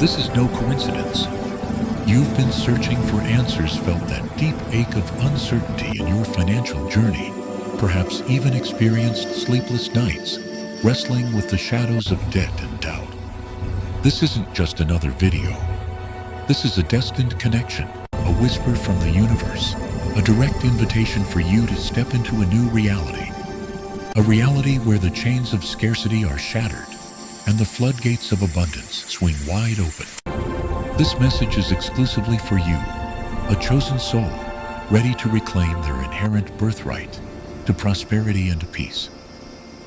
This is no coincidence. You've been searching for answers, felt that deep ache of uncertainty in your financial journey, perhaps even experienced sleepless nights, wrestling with the shadows of debt and doubt. This isn't just another video. This is a destined connection, a whisper from the universe, a direct invitation for you to step into a new reality. A reality where the chains of scarcity are shattered and the floodgates of abundance swing wide open. This message is exclusively for you, a chosen soul, ready to reclaim their inherent birthright to prosperity and peace.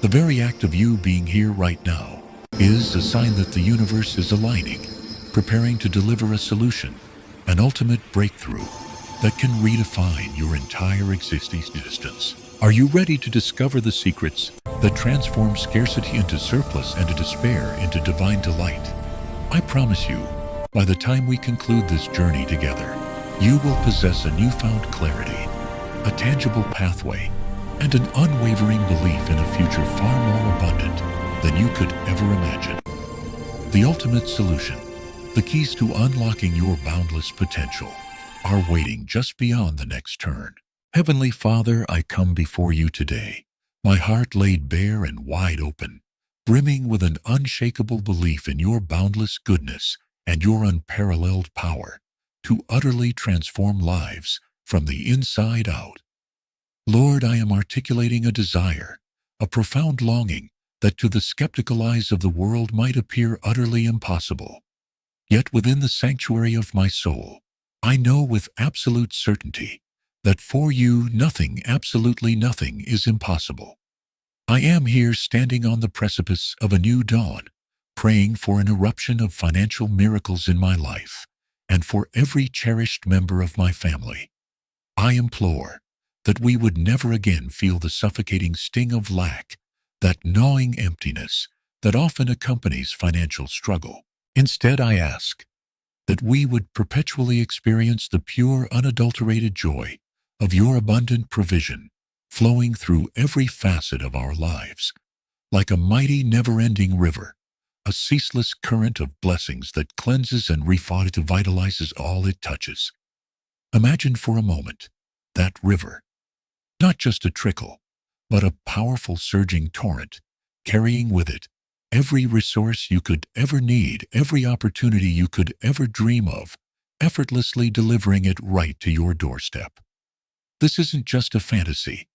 The very act of you being here right now is a sign that the universe is aligning, preparing to deliver a solution, an ultimate breakthrough that can redefine your entire existence. Are you ready to discover the secrets that transform scarcity into surplus and despair into divine delight? I promise you, by the time we conclude this journey together, you will possess a newfound clarity, a tangible pathway, and an unwavering belief in a future far more abundant than you could ever imagine. The ultimate solution, the keys to unlocking your boundless potential, are waiting just beyond the next turn. Heavenly Father, I come before you today, my heart laid bare and wide open, brimming with an unshakable belief in your boundless goodness and your unparalleled power to utterly transform lives from the inside out. Lord, I am articulating a desire, a profound longing that to the skeptical eyes of the world might appear utterly impossible. Yet within the sanctuary of my soul, I know with absolute certainty that for you nothing, absolutely nothing, is impossible. I am here standing on the precipice of a new dawn, praying for an eruption of financial miracles in my life and for every cherished member of my family. I implore that we would never again feel the suffocating sting of lack, that gnawing emptiness that often accompanies financial struggle. Instead, I ask that we would perpetually experience the pure, unadulterated joy of your abundant provision flowing through every facet of our lives, like a mighty, never-ending river, a ceaseless current of blessings that cleanses and revitalizes all it touches. Imagine for a moment that river, not just a trickle, but a powerful surging torrent, carrying with it every resource you could ever need, every opportunity you could ever dream of, effortlessly delivering it right to your doorstep. This isn't just a fantasy.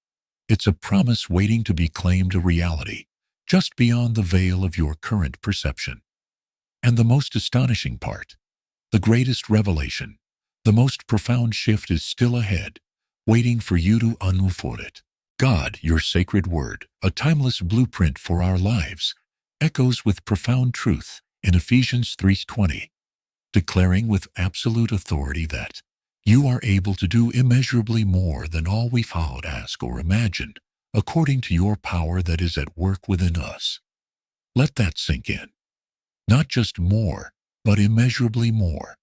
It's a promise waiting to be claimed a reality, just beyond the veil of your current perception. And the most astonishing part, the greatest revelation, the most profound shift is still ahead, waiting for you to unfold it. God, your sacred word, a timeless blueprint for our lives, echoes with profound truth in Ephesians 3:20, declaring with absolute authority that you are able to do immeasurably more than all we thought, ask, or imagine, according to your power that is at work within us. Let that sink in. Not just more, but immeasurably more.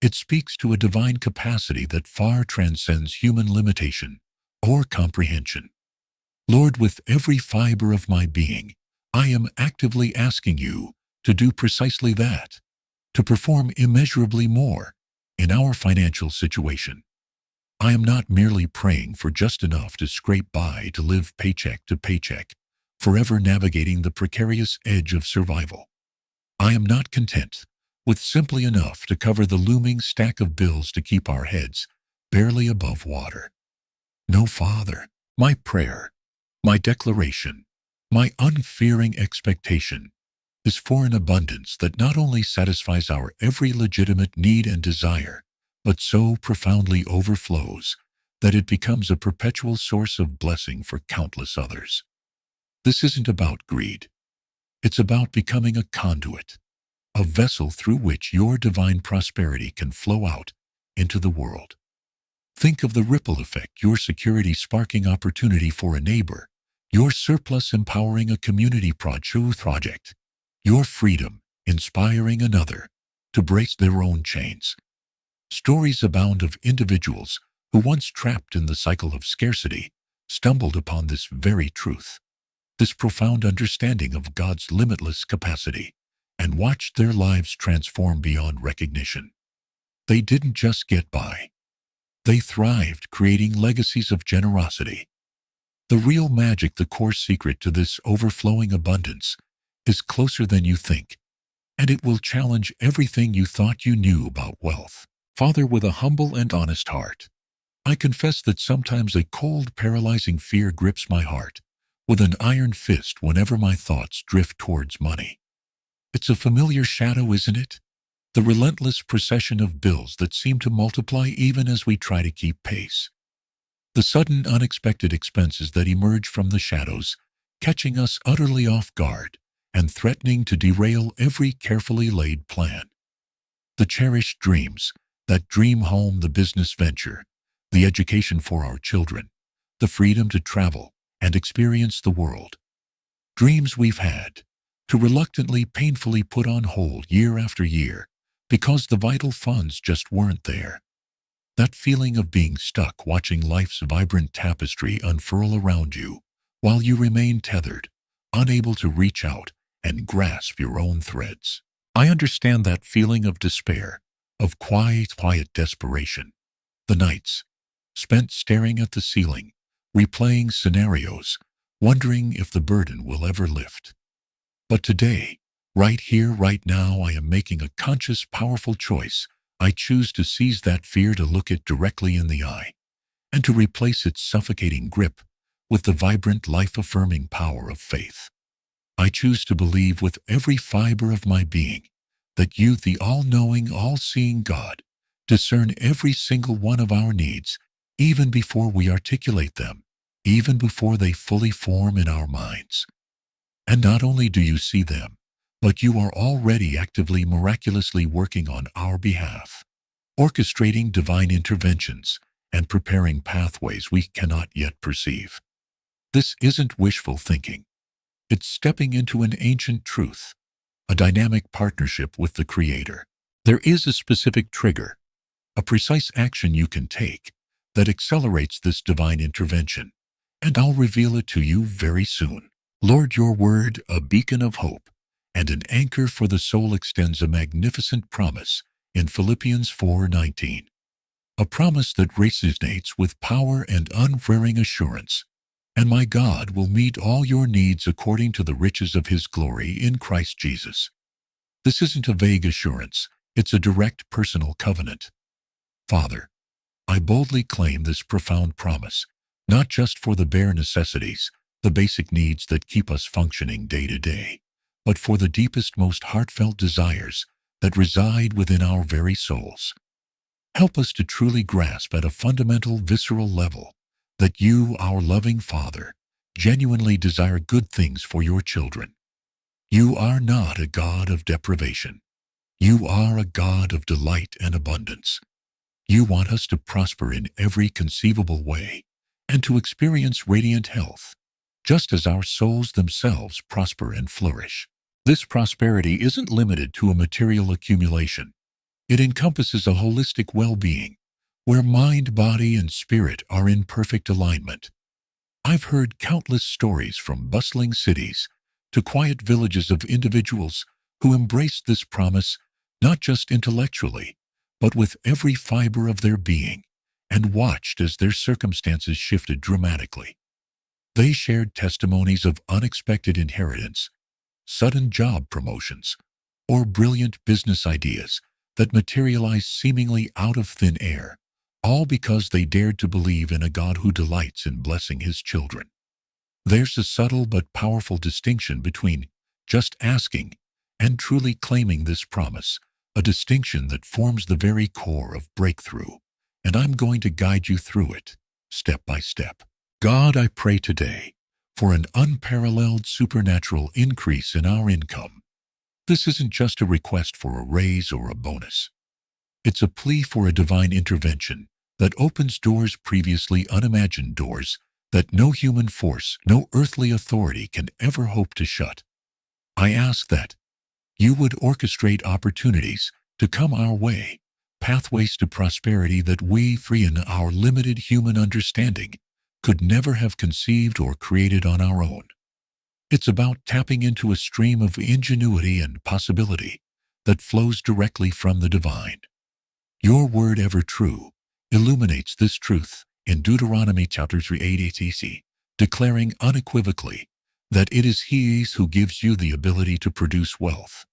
It speaks to a divine capacity that far transcends human limitation or comprehension. Lord, with every fiber of my being, I am actively asking you to do precisely that, to perform immeasurably more in our financial situation. I am not merely praying for just enough to scrape by, to live paycheck to paycheck, forever navigating the precarious edge of survival. I am not content with simply enough to cover the looming stack of bills to keep our heads barely above water. No, Father, my prayer, my declaration, my unfearing expectation is for an abundance that not only satisfies our every legitimate need and desire, but so profoundly overflows that it becomes a perpetual source of blessing for countless others. This isn't about greed. It's about becoming a conduit, a vessel through which your divine prosperity can flow out into the world. Think of the ripple effect, your security sparking opportunity for a neighbor, your surplus empowering a community project, your freedom inspiring another to break their own chains. Stories abound of individuals who, once trapped in the cycle of scarcity, stumbled upon this very truth, this profound understanding of God's limitless capacity, and watched their lives transform beyond recognition. They didn't just get by. They thrived, creating legacies of generosity. The real magic, the core secret to this overflowing abundance, is closer than you think, and it will challenge everything you thought you knew about wealth. Father, with a humble and honest heart, I confess that sometimes a cold, paralyzing fear grips my heart with an iron fist whenever my thoughts drift towards money. It's a familiar shadow, isn't it? The relentless procession of bills that seem to multiply even as we try to keep pace. The sudden, unexpected expenses that emerge from the shadows, catching us utterly off guard and threatening to derail every carefully laid plan. The cherished dreams, that dream home, the business venture, the education for our children, the freedom to travel and experience the world. Dreams we've had to reluctantly, painfully put on hold year after year because the vital funds just weren't there. That feeling of being stuck, watching life's vibrant tapestry unfurl around you while you remain tethered, unable to reach out and grasp your own threads. I understand that feeling of despair, of quiet desperation. The nights spent staring at the ceiling, replaying scenarios, wondering if the burden will ever lift. But today, right here, right now, I am making a conscious, powerful choice. I choose to seize that fear, to look it directly in the eye, and to replace its suffocating grip with the vibrant, life-affirming power of faith. I choose to believe with every fiber of my being that you, the all-knowing, all-seeing God, discern every single one of our needs, even before we articulate them, even before they fully form in our minds. And not only do you see them, but you are already actively, miraculously working on our behalf, orchestrating divine interventions and preparing pathways we cannot yet perceive. This isn't wishful thinking. It's stepping into an ancient truth, a dynamic partnership with the Creator. There is a specific trigger, a precise action you can take that accelerates this divine intervention, and I'll reveal it to you very soon. Lord, your word, a beacon of hope and an anchor for the soul, extends a magnificent promise in Philippians 4:19, a promise that resonates with power and unvarying assurance. And my God will meet all your needs according to the riches of his glory in Christ Jesus. This isn't a vague assurance, it's a direct personal covenant. Father, I boldly claim this profound promise, not just for the bare necessities, the basic needs that keep us functioning day to day, but for the deepest, most heartfelt desires that reside within our very souls. Help us to truly grasp at a fundamental, visceral level that you, our loving Father, genuinely desire good things for your children. You are not a God of deprivation. You are a God of delight and abundance. You want us to prosper in every conceivable way and to experience radiant health, just as our souls themselves prosper and flourish. This prosperity isn't limited to a material accumulation. It encompasses a holistic well-being, where mind, body, and spirit are in perfect alignment. I've heard countless stories from bustling cities to quiet villages of individuals who embraced this promise not just intellectually, but with every fiber of their being, and watched as their circumstances shifted dramatically. They shared testimonies of unexpected inheritance, sudden job promotions, or brilliant business ideas that materialized seemingly out of thin air, all because they dared to believe in a God who delights in blessing his children. There's a subtle but powerful distinction between just asking and truly claiming this promise, a distinction that forms the very core of breakthrough, and I'm going to guide you through it, step by step. God, I pray today for an unparalleled supernatural increase in our income. This isn't just a request for a raise or a bonus. It's a plea for a divine intervention that opens doors previously unimagined, doors that no human force, no earthly authority can ever hope to shut. I ask that you would orchestrate opportunities to come our way, pathways to prosperity that we, free in our limited human understanding, could never have conceived or created on our own. It's about tapping into a stream of ingenuity and possibility that flows directly from the divine. Your word, ever true, illuminates this truth in Deuteronomy chapter 3 8 declaring unequivocally that it is He who gives you the ability to produce wealth.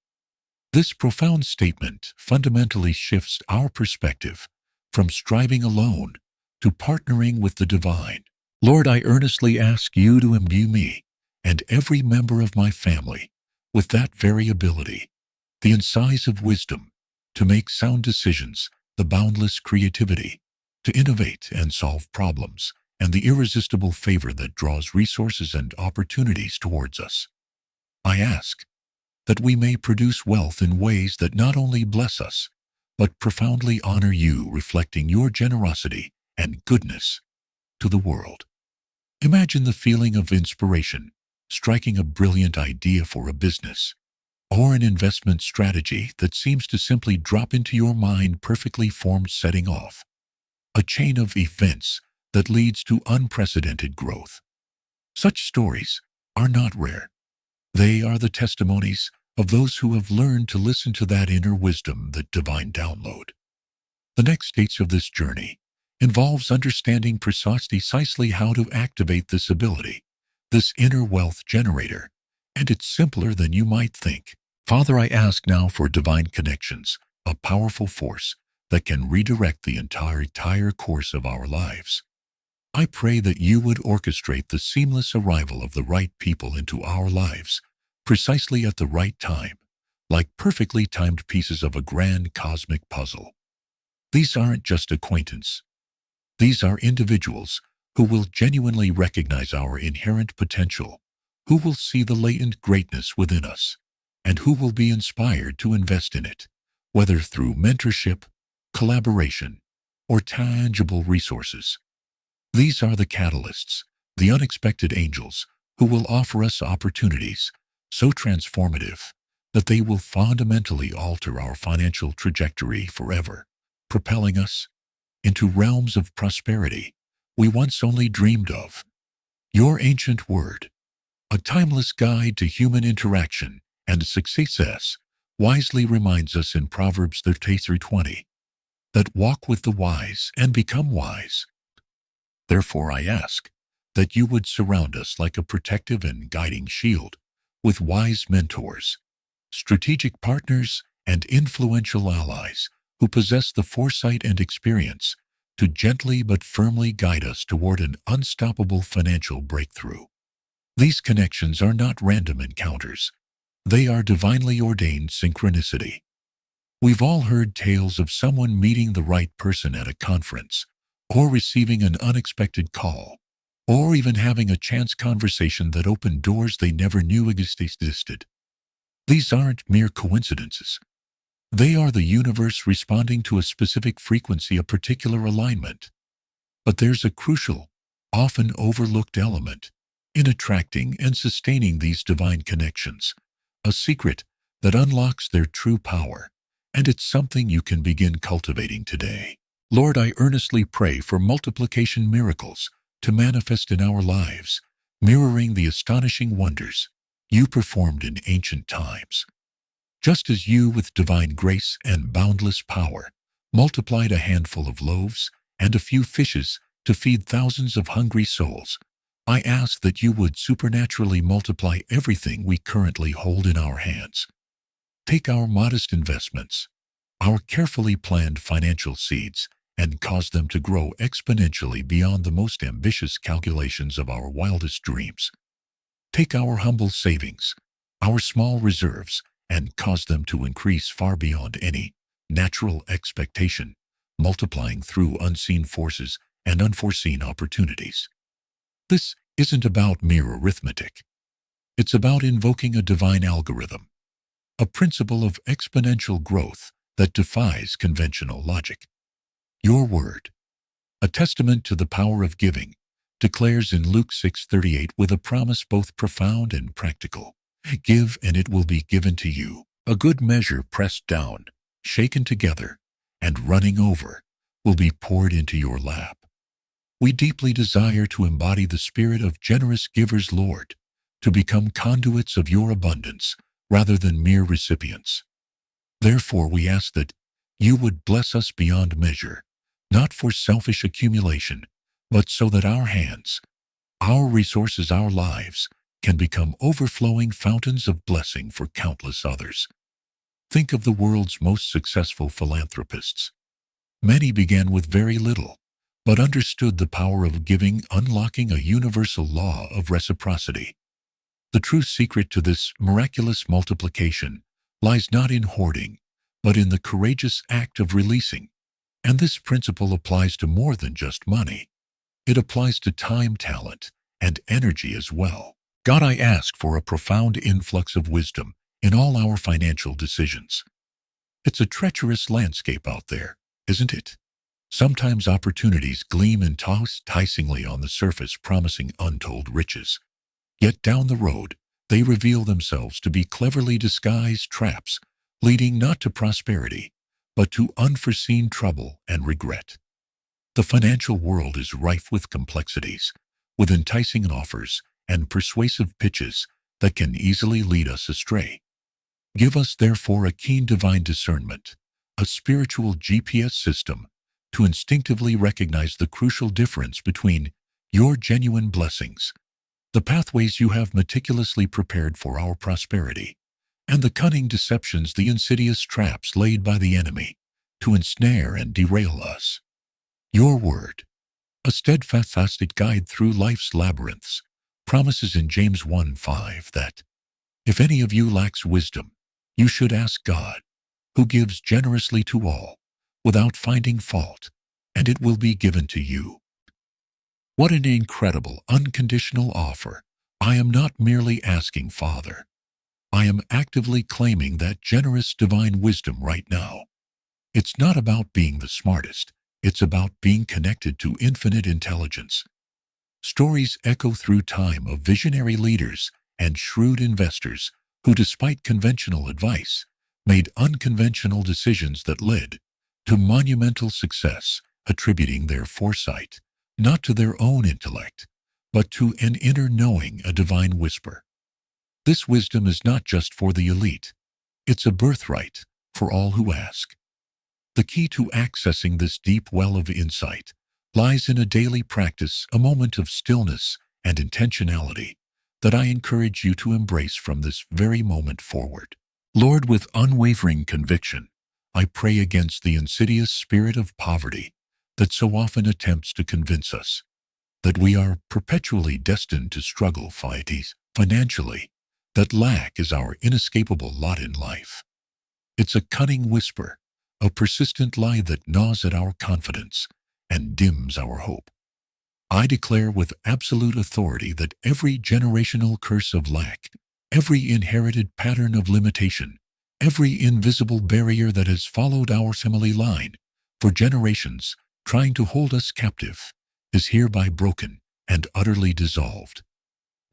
This profound statement fundamentally shifts our perspective from striving alone to partnering with the divine. Lord, I earnestly ask you to imbue me and every member of my family with that very ability, the incisive wisdom to make sound decisions, the boundless creativity to innovate and solve problems, and the irresistible favor that draws resources and opportunities towards us. I ask that we may produce wealth in ways that not only bless us, but profoundly honor you, reflecting your generosity and goodness to the world. Imagine the feeling of inspiration, striking a brilliant idea for a business or an investment strategy that seems to simply drop into your mind, perfectly formed, setting off a chain of events that leads to unprecedented growth. Such stories are not rare. They are the testimonies of those who have learned to listen to that inner wisdom, that divine download. The next stage of this journey involves understanding precisely how to activate this ability, this inner wealth generator, and it's simpler than you might think. Father, I ask now for divine connections, a powerful force that can redirect the entire course of our lives. I pray that you would orchestrate the seamless arrival of the right people into our lives, precisely at the right time, like perfectly timed pieces of a grand cosmic puzzle. These aren't just acquaintance. These are individuals who will genuinely recognize our inherent potential, who will see the latent greatness within us, and who will be inspired to invest in it, whether through mentorship, collaboration, or tangible resources. These are the catalysts, the unexpected angels, who will offer us opportunities so transformative that they will fundamentally alter our financial trajectory forever, propelling us into realms of prosperity we once only dreamed of. Your ancient word, a timeless guide to human interaction and success, wisely reminds us in Proverbs 33:20 that walk with the wise and become wise. Therefore I ask that you would surround us like a protective and guiding shield with wise mentors, strategic partners, and influential allies who possess the foresight and experience to gently but firmly guide us toward an unstoppable financial breakthrough. These connections are not random encounters. They are divinely ordained synchronicity. We've all heard tales of someone meeting the right person at a conference, or receiving an unexpected call, or even having a chance conversation that opened doors they never knew existed. These aren't mere coincidences. They are the universe responding to a specific frequency, a particular alignment. But there's a crucial, often overlooked element in attracting and sustaining these divine connections, a secret that unlocks their true power, and it's something you can begin cultivating today. Lord, I earnestly pray for multiplication miracles to manifest in our lives, mirroring the astonishing wonders you performed in ancient times. Just as you, with divine grace and boundless power, multiplied a handful of loaves and a few fishes to feed thousands of hungry souls, I ask that you would supernaturally multiply everything we currently hold in our hands. Take our modest investments, our carefully planned financial seeds, and cause them to grow exponentially beyond the most ambitious calculations of our wildest dreams. Take our humble savings, our small reserves, and cause them to increase far beyond any natural expectation, multiplying through unseen forces and unforeseen opportunities. This isn't about mere arithmetic. It's about invoking a divine algorithm, a principle of exponential growth that defies conventional logic. Your word, a testament to the power of giving, declares in Luke 6:38 with a promise both profound and practical. Give, and it will be given to you. A good measure pressed down, shaken together, and running over will be poured into your lap. We deeply desire to embody the spirit of generous givers, Lord, to become conduits of your abundance rather than mere recipients. Therefore, we ask that you would bless us beyond measure, not for selfish accumulation, but so that our hands, our resources, our lives can become overflowing fountains of blessing for countless others. Think of the world's most successful philanthropists. Many began with very little, but understood the power of giving, unlocking a universal law of reciprocity. The true secret to this miraculous multiplication lies not in hoarding, but in the courageous act of releasing. And this principle applies to more than just money. It applies to time, talent, and energy as well. God, I ask for a profound influx of wisdom in all our financial decisions. It's a treacherous landscape out there, isn't it? Sometimes opportunities gleam enticingly on the surface, promising untold riches. Yet down the road, they reveal themselves to be cleverly disguised traps, leading not to prosperity, but to unforeseen trouble and regret. The financial world is rife with complexities, with enticing offers and persuasive pitches that can easily lead us astray. Give us, therefore, a keen divine discernment, a spiritual GPS system, to instinctively recognize the crucial difference between your genuine blessings, the pathways you have meticulously prepared for our prosperity, and the cunning deceptions, the insidious traps laid by the enemy to ensnare and derail us. Your word, a steadfast guide through life's labyrinths, promises in James 1:5 that, if any of you lacks wisdom, you should ask God, who gives generously to all, without finding fault, and it will be given to you. What an incredible, unconditional offer. I am not merely asking, Father. I am actively claiming that generous divine wisdom right now. It's not about being the smartest. It's about being connected to infinite intelligence. Stories echo through time of visionary leaders and shrewd investors who, despite conventional advice, made unconventional decisions that led to monumental success, attributing their foresight not to their own intellect, but to an inner knowing, a divine whisper. This wisdom is not just for the elite. It's a birthright for all who ask. The key to accessing this deep well of insight lies in a daily practice, a moment of stillness and intentionality that I encourage you to embrace from this very moment forward. Lord, with unwavering conviction, I pray against the insidious spirit of poverty that so often attempts to convince us that we are perpetually destined to struggle financially, that lack is our inescapable lot in life. It's a cunning whisper, a persistent lie that gnaws at our confidence and dims our hope. I declare with absolute authority that every generational curse of lack, every inherited pattern of limitation, every invisible barrier that has followed our family line for generations, trying to hold us captive, is hereby broken and utterly dissolved.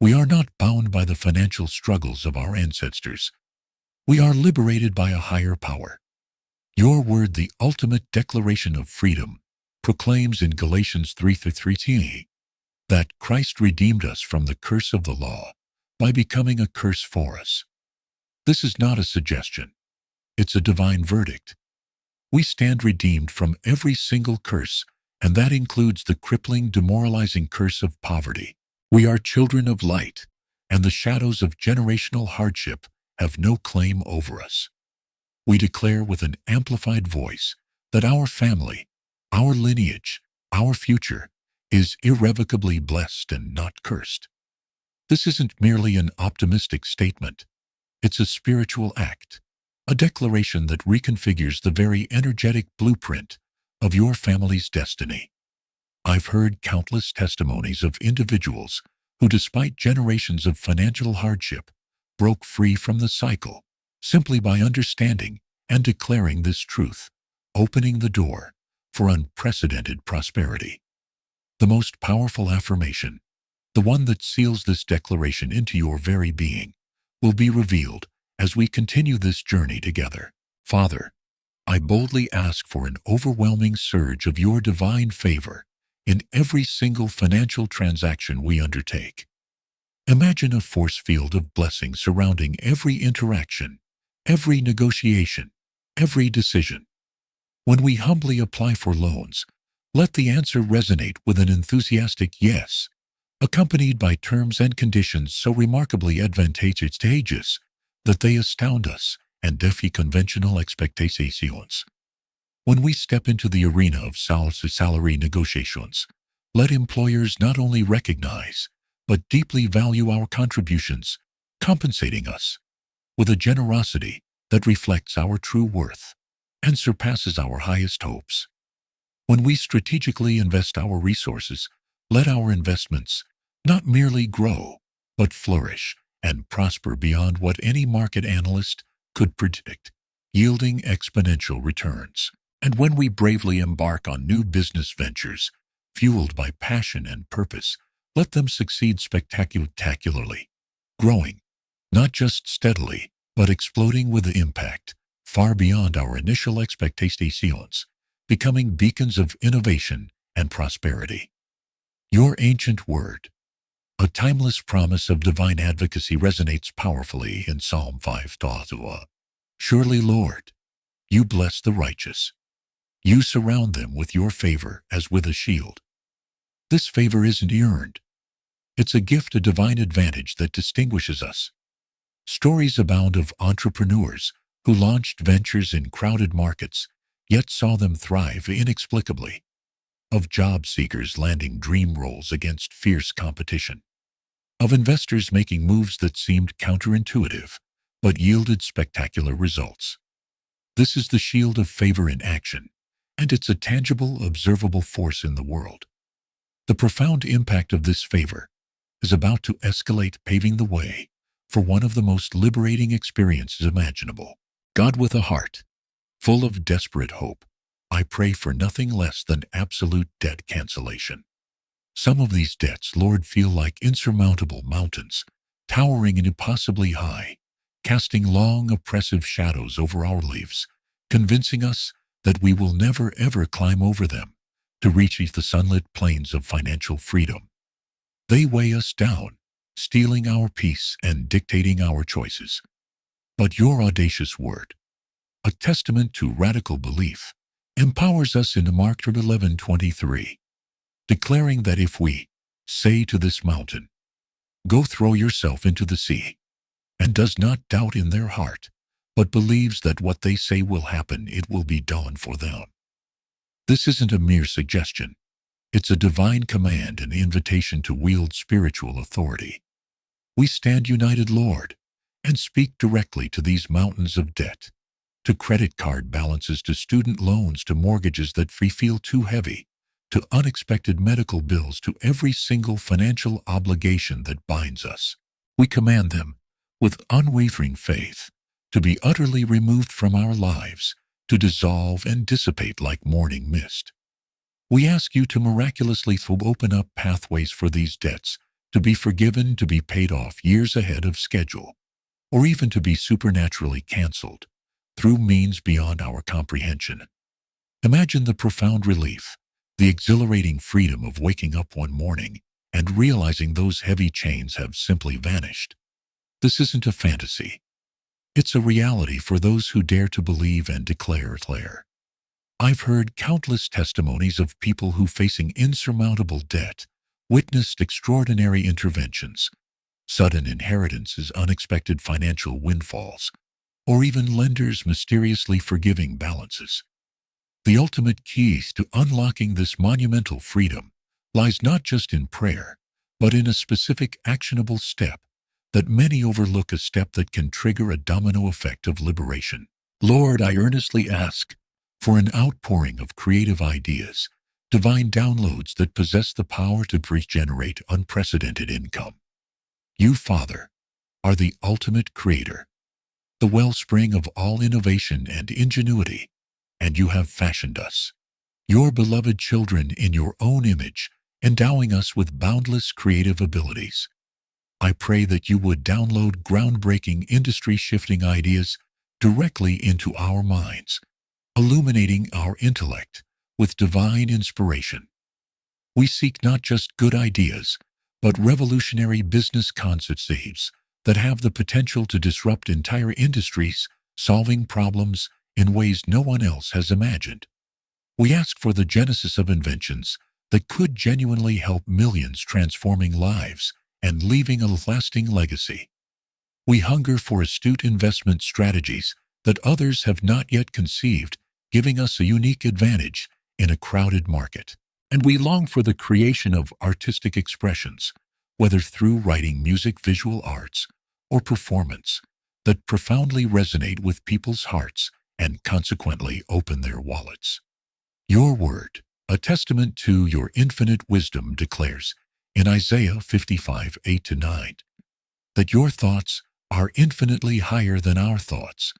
We are not bound by the financial struggles of our ancestors. We are liberated by a higher power. Your word, the ultimate declaration of freedom, proclaims in Galatians 3:13 that Christ redeemed us from the curse of the law by becoming a curse for us. This is not a suggestion. It's a divine verdict. We stand redeemed from every single curse, and that includes the crippling, demoralizing curse of poverty. We are children of light, and the shadows of generational hardship have no claim over us. We declare with an amplified voice that our family, our lineage, our future is irrevocably blessed and not cursed. This isn't merely an optimistic statement. It's a spiritual act, a declaration that reconfigures the very energetic blueprint of your family's destiny. I've heard countless testimonies of individuals who, despite generations of financial hardship, broke free from the cycle simply by understanding and declaring this truth, opening the door for unprecedented prosperity. The most powerful affirmation, the one that seals this declaration into your very being, will be revealed as we continue this journey together. Father, I boldly ask for an overwhelming surge of your divine favor in every single financial transaction we undertake. Imagine a force field of blessing surrounding every interaction, every negotiation, every decision. When we humbly apply for loans, let the answer resonate with an enthusiastic yes, accompanied by terms and conditions so remarkably advantageous that they astound us and defy conventional expectations. When we step into the arena of salary negotiations, let employers not only recognize, but deeply value our contributions, compensating us with a generosity that reflects our true worth and surpasses our highest hopes. When we strategically invest our resources, let our investments not merely grow, but flourish and prosper beyond what any market analyst could predict, yielding exponential returns. And when we bravely embark on new business ventures, fueled by passion and purpose, let them succeed spectacularly, growing, not just steadily, but exploding with impact far beyond our initial expectations, becoming beacons of innovation and prosperity. Your ancient word, a timeless promise of divine advocacy, resonates powerfully in Psalm 5:2. Surely, Lord, you bless the righteous. You surround them with your favor as with a shield. This favor isn't earned. It's a gift, a divine advantage that distinguishes us. Stories abound of entrepreneurs who launched ventures in crowded markets, yet saw them thrive inexplicably, of job seekers landing dream roles against fierce competition, of investors making moves that seemed counterintuitive, but yielded spectacular results. This is the shield of favor in action, and it's a tangible, observable force in the world. The profound impact of this favor is about to escalate, paving the way for one of the most liberating experiences imaginable. God, with a heart full of desperate hope, I pray for nothing less than absolute debt cancellation. Some of these debts, Lord, feel like insurmountable mountains, towering impossibly high, casting long, oppressive shadows over our lives, convincing us that we will never ever climb over them to reach the sunlit plains of financial freedom. They weigh us down, stealing our peace and dictating our choices. But your audacious word, a testament to radical belief, empowers us in Mark 11:23, declaring that if we say to this mountain, go throw yourself into the sea, and does not doubt in their heart, but believes that what they say will happen, it will be done for them. This isn't a mere suggestion. It's a divine command, an invitation to wield spiritual authority. We stand united, Lord, and speak directly to these mountains of debt, to credit card balances, to student loans, to mortgages that feel too heavy, to unexpected medical bills, to every single financial obligation that binds us. We command them, with unwavering faith, to be utterly removed from our lives, to dissolve and dissipate like morning mist. We ask you to miraculously open up pathways for these debts to be forgiven, to be paid off years ahead of schedule, or even to be supernaturally canceled through means beyond our comprehension. Imagine the profound relief, the exhilarating freedom of waking up one morning and realizing those heavy chains have simply vanished. This isn't a fantasy. It's a reality for those who dare to believe and declare. I've heard countless testimonies of people who, facing insurmountable debt, witnessed extraordinary interventions, sudden inheritances, unexpected financial windfalls, or even lenders mysteriously forgiving balances. The ultimate keys to unlocking this monumental freedom lies not just in prayer, but in a specific actionable step that many overlook, a step that can trigger a domino effect of liberation. Lord, I earnestly ask for an outpouring of creative ideas, divine downloads that possess the power to generate unprecedented income. You, Father, are the ultimate creator, the wellspring of all innovation and ingenuity, and you have fashioned us, your beloved children, in your own image, endowing us with boundless creative abilities. I pray that you would download groundbreaking, industry-shifting ideas directly into our minds, illuminating our intellect with divine inspiration. We seek not just good ideas, but revolutionary business concepts that have the potential to disrupt entire industries, solving problems in ways no one else has imagined. We ask for the genesis of inventions that could genuinely help millions, transforming lives and leaving a lasting legacy. We hunger for astute investment strategies that others have not yet conceived, giving us a unique advantage in a crowded market. And we long for the creation of artistic expressions, whether through writing, music, visual arts, or performance, that profoundly resonate with people's hearts and consequently open their wallets. Your word, a testament to your infinite wisdom, declares in Isaiah 55:8-9, that your thoughts are infinitely higher than our thoughts,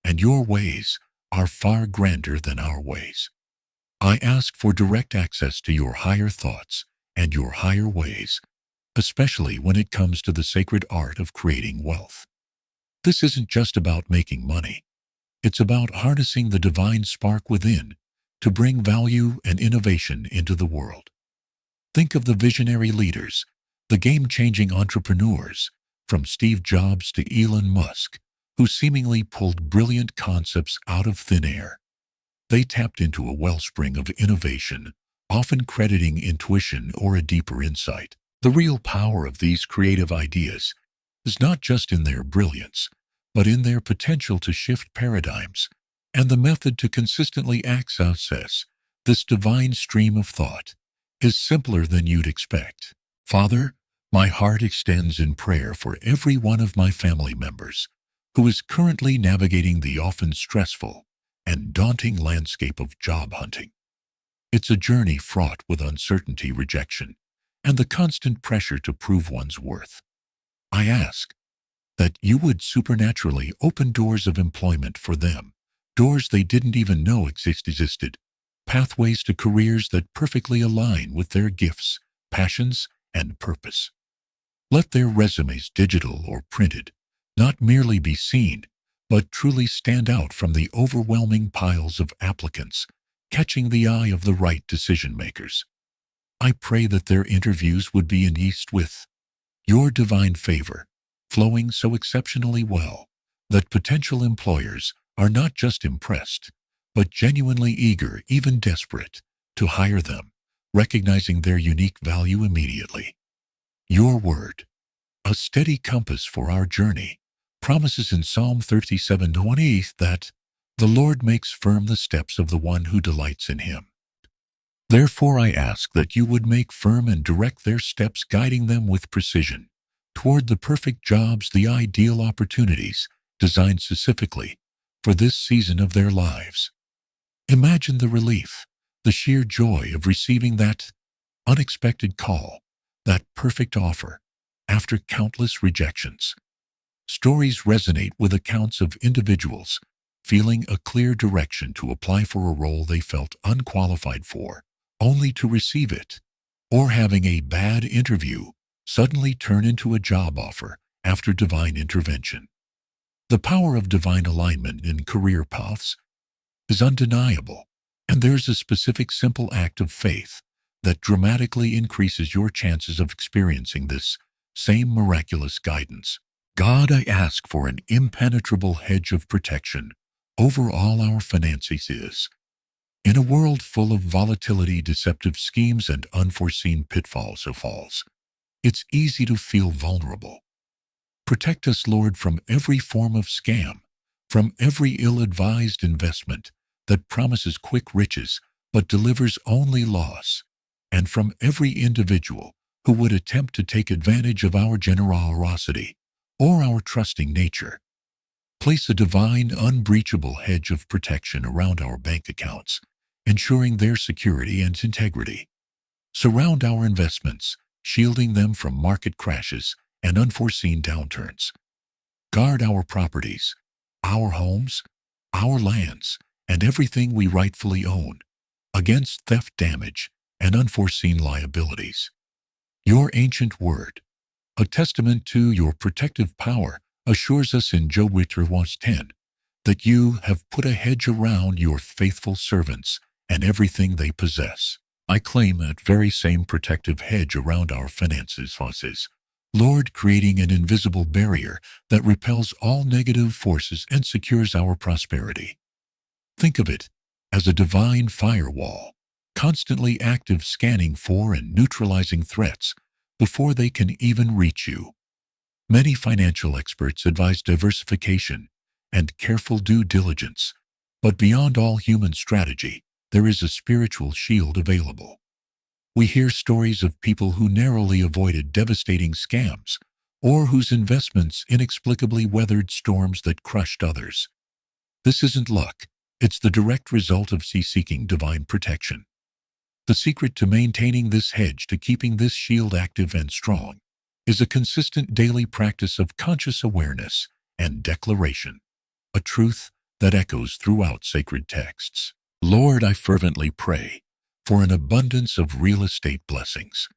and your ways are far grander than our ways. I ask for direct access to your higher thoughts and your higher ways, especially when it comes to the sacred art of creating wealth. This isn't just about making money. It's about harnessing the divine spark within to bring value and innovation into the world. Think of the visionary leaders, the game-changing entrepreneurs, from Steve Jobs to Elon Musk, who seemingly pulled brilliant concepts out of thin air. They tapped into a wellspring of innovation, often crediting intuition or a deeper insight. The real power of these creative ideas is not just in their brilliance, but in their potential to shift paradigms and the method to consistently access this divine stream of thought is simpler than you'd expect. Father, my heart extends in prayer for every one of my family members who is currently navigating the often stressful and daunting landscape of job hunting. It's a journey fraught with uncertainty, rejection, and the constant pressure to prove one's worth. I ask that you would supernaturally open doors of employment for them, doors they didn't even know existed, pathways to careers that perfectly align with their gifts, passions, and purpose. Let their resumes, digital or printed, not merely be seen, but truly stand out from the overwhelming piles of applicants, catching the eye of the right decision-makers. I pray that their interviews would be enhanced with your divine favor, flowing so exceptionally well that potential employers are not just impressed, but genuinely eager, even desperate, to hire them, recognizing their unique value immediately. Your word, a steady compass for our journey, promises in Psalm 37:20 that the Lord makes firm the steps of the one who delights in him. Therefore I ask that you would make firm and direct their steps, guiding them with precision toward the perfect jobs, the ideal opportunities designed specifically for this season of their lives. Imagine the relief, the sheer joy of receiving that unexpected call, that perfect offer, after countless rejections. Stories resonate with accounts of individuals feeling a clear direction to apply for a role they felt unqualified for, only to receive it, or having a bad interview suddenly turn into a job offer after divine intervention. The power of divine alignment in career paths is undeniable, and there's a specific simple act of faith that dramatically increases your chances of experiencing this same miraculous guidance. God, I ask for an impenetrable hedge of protection over all our finances. In a world full of volatility, deceptive schemes, and unforeseen pitfalls, it's easy to feel vulnerable. Protect us, Lord, from every form of scam, from every ill-advised investment that promises quick riches but delivers only loss, and from every individual who would attempt to take advantage of our generosity or our trusting nature. Place a divine, unbreachable hedge of protection around our bank accounts, ensuring their security and integrity. Surround our investments, shielding them from market crashes and unforeseen downturns. Guard our properties, our homes, our lands, and everything we rightfully own against theft, damage, and unforeseen liabilities. Your ancient word, a testament to your protective power, assures us in Job 1:10 that you have put a hedge around your faithful servants and everything they possess. I claim that very same protective hedge around our finances, Lord, creating an invisible barrier that repels all negative forces and secures our prosperity. Think of it as a divine firewall, constantly active, scanning for and neutralizing threats before they can even reach you. Many financial experts advise diversification and careful due diligence, but beyond all human strategy, there is a spiritual shield available. We hear stories of people who narrowly avoided devastating scams, or whose investments inexplicably weathered storms that crushed others. This isn't luck, it's the direct result of seeking divine protection. The secret to maintaining this hedge, to keeping this shield active and strong, is a consistent daily practice of conscious awareness and declaration, a truth that echoes throughout sacred texts. Lord, I fervently pray for an abundance of real estate blessings.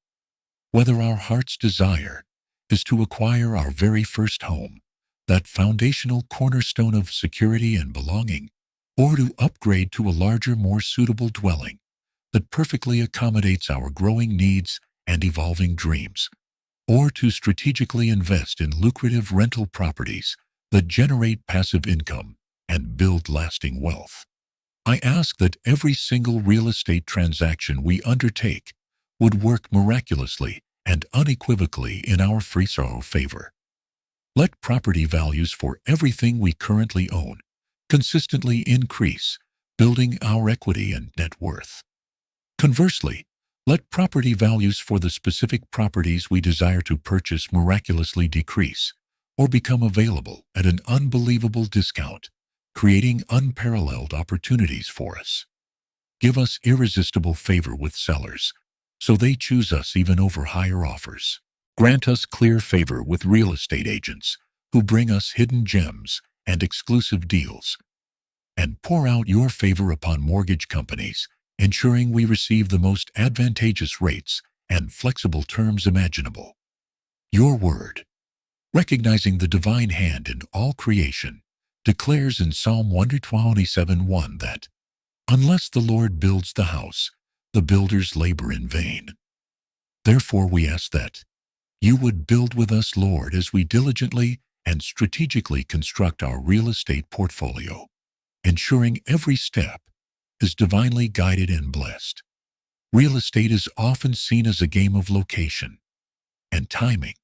Whether our heart's desire is to acquire our very first home, that foundational cornerstone of security and belonging, or to upgrade to a larger, more suitable dwelling that perfectly accommodates our growing needs and evolving dreams, or to strategically invest in lucrative rental properties that generate passive income and build lasting wealth, I ask that every single real estate transaction we undertake would work miraculously and unequivocally in our favor. Let property values for everything we currently own consistently increase, building our equity and net worth. Conversely, let property values for the specific properties we desire to purchase miraculously decrease or become available at an unbelievable discount, creating unparalleled opportunities for us. Give us irresistible favor with sellers, so they choose us even over higher offers. Grant us clear favor with real estate agents who bring us hidden gems and exclusive deals. And pour out your favor upon mortgage companies, ensuring we receive the most advantageous rates and flexible terms imaginable. Your word, recognizing the divine hand in all creation, declares in Psalm 127:1 that, unless the Lord builds the house, the builders labor in vain. Therefore we ask that you would build with us, Lord, as we diligently and strategically construct our real estate portfolio, ensuring every step is divinely guided and blessed. Real estate is often seen as a game of location and timing,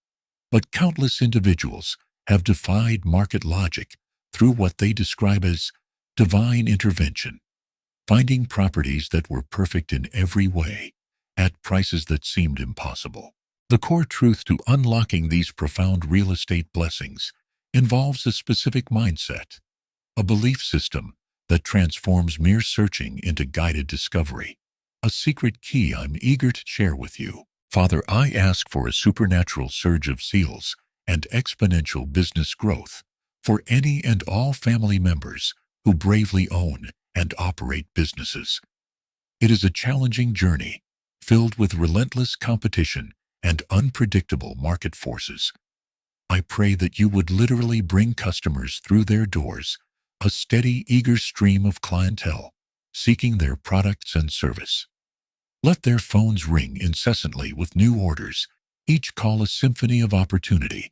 but countless individuals have defied market logic through what they describe as divine intervention, finding properties that were perfect in every way, at prices that seemed impossible. The core truth to unlocking these profound real estate blessings involves a specific mindset, a belief system that transforms mere searching into guided discovery, a secret key I'm eager to share with you. Father, I ask for a supernatural surge of sales and exponential business growth for any and all family members who bravely own and operate businesses. It is a challenging journey, filled with relentless competition and unpredictable market forces. I pray that you would literally bring customers through their doors, a steady, eager stream of clientele seeking their products and service. Let their phones ring incessantly with new orders, each call a symphony of opportunity.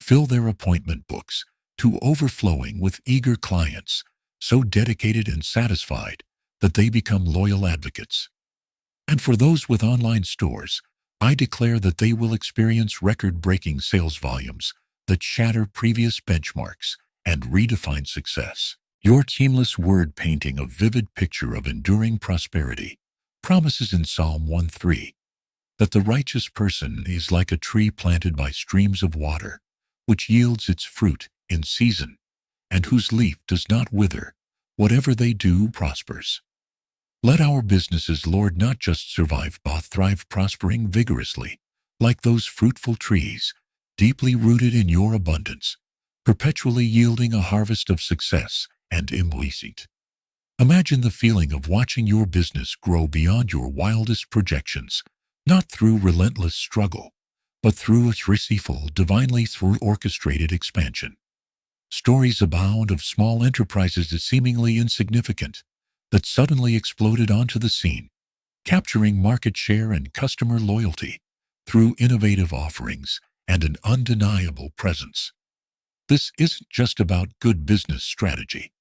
Fill their appointment books to overflowing with eager clients, so dedicated and satisfied that they become loyal advocates. And for those with online stores, I declare that they will experience record-breaking sales volumes that shatter previous benchmarks and redefine success. Your seamless word painting a vivid picture of enduring prosperity promises in Psalm 1:3 that the righteous person is like a tree planted by streams of water, which yields its fruit in season, and whose leaf does not wither. Whatever they do prospers. Let our businesses, Lord, not just survive but thrive, prospering vigorously, like those fruitful trees, deeply rooted in your abundance, perpetually yielding a harvest of success and implicit. Imagine the feeling of watching your business grow beyond your wildest projections, not through relentless struggle, but through a merciful, divinely orchestrated expansion. Stories abound of small enterprises that seemingly insignificant, that suddenly exploded onto the scene, capturing market share and customer loyalty through innovative offerings and an undeniable presence. This isn't just about good business strategy.